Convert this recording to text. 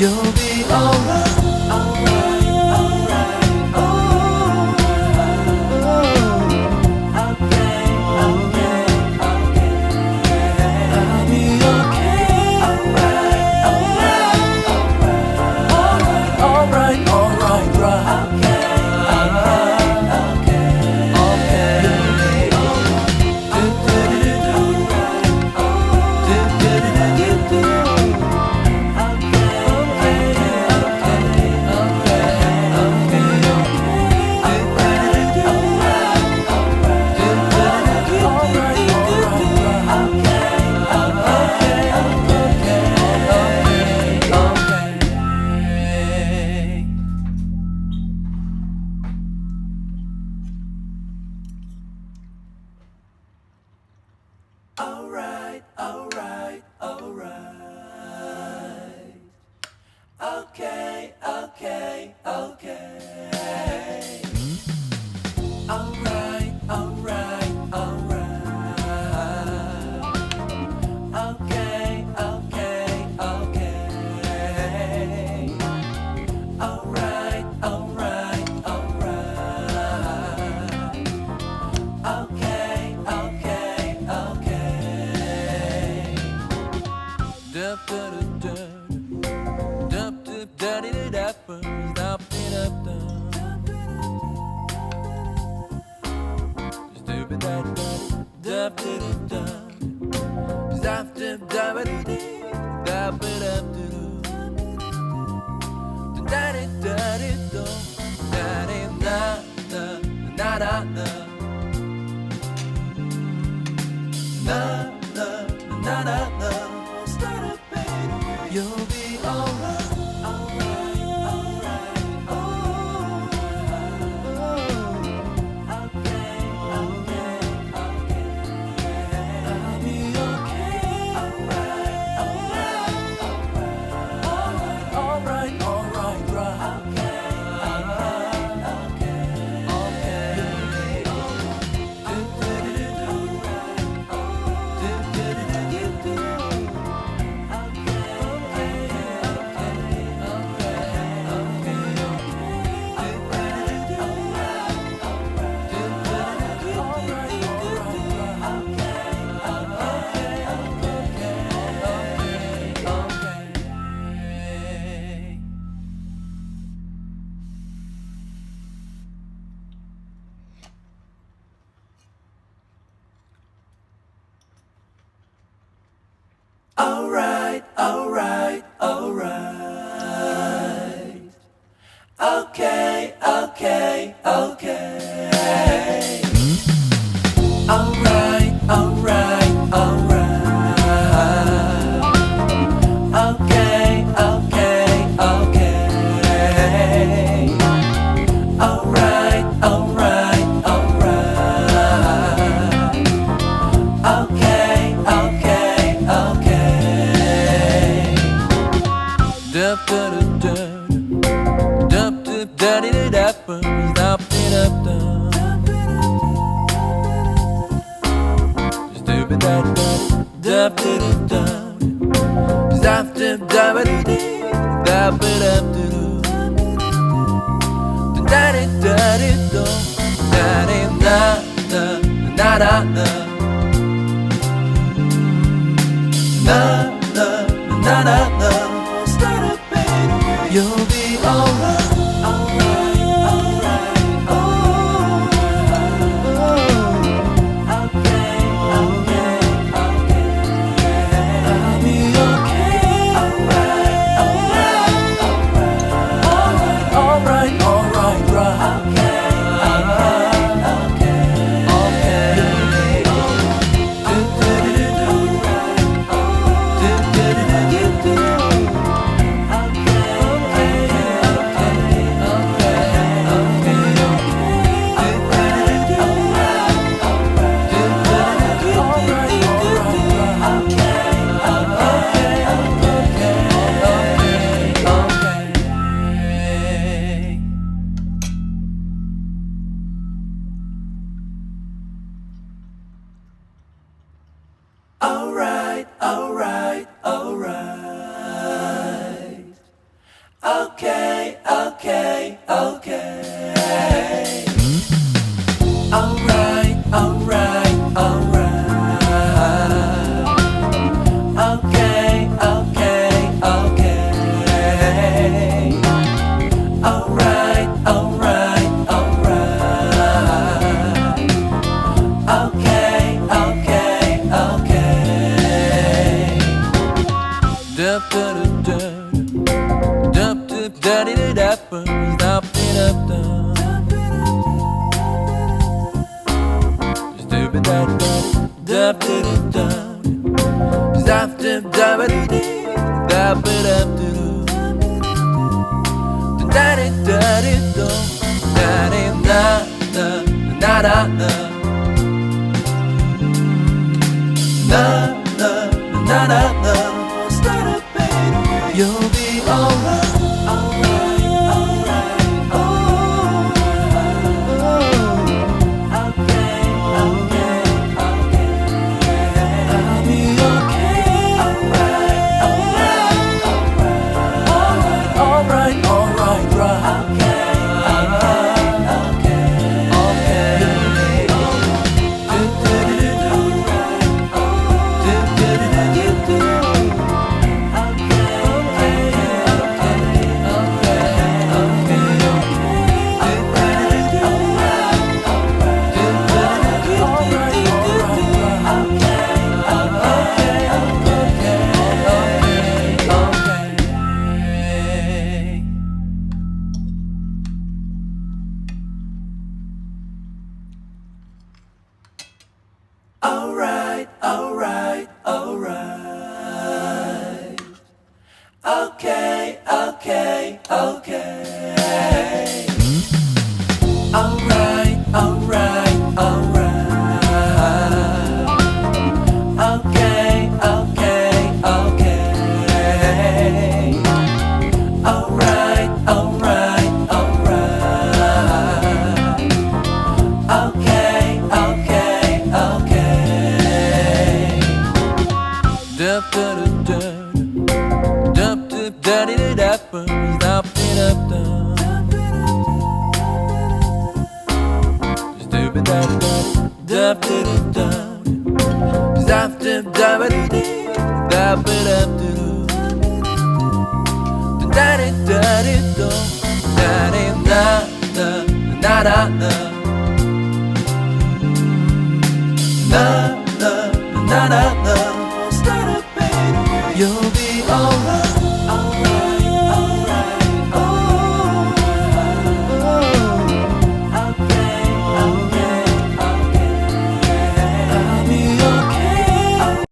You'll be alright, alright, alright, oh, okay, okay, okay, I'll be okay, alright, alright, alright, alright, alright, right, alright, alright, alright, okay, okay, okay, alright, alright, alright, okay, okay, okay, alright, alright, alright, okay, okay, okay. Dup da da da, dup da da da da, dup da da. Stupid da da, dup da da, zap da da da da, dup da da da, da da da da, da da da da da. Na na na na na, start up, baby. You'll be alright, alright, alright, oh, okay, okay, okay, I'll be okay, alright, alright, alright, alright, alright, right, okay, alright, alright, alright, okay, okay, okay, alright, alright, alright, okay, okay, okay, alright, alright, alright, okay, okay, okay. Dup da da da, dup da da da da, dup da da. Stupid da da, dup da da, zap da da da da, dup da da. Da da da da, da da da da da da. Na na na na na, start up, baby. You'll be alright, alright, alright, oh, okay, okay, okay, I'll be okay, alright, alright, alright, alright, alright, right, okay, okay, okay. You'll be alright, alright, alright, okay, okay, okay. I'll be okay, alright, alright, alright, alright, alright, right. Okay, okay, alright, alright, alright. Okay, okay, okay. Alright, alright, alright. Okay, okay, okay. Alright, alright, alright. Okay, okay, okay. Dup dup dup dup dup daddy dup dup dup stupid daddy dup dup dup zap dup daddy dup dup daddy daddy dup daddy na na na na na na na na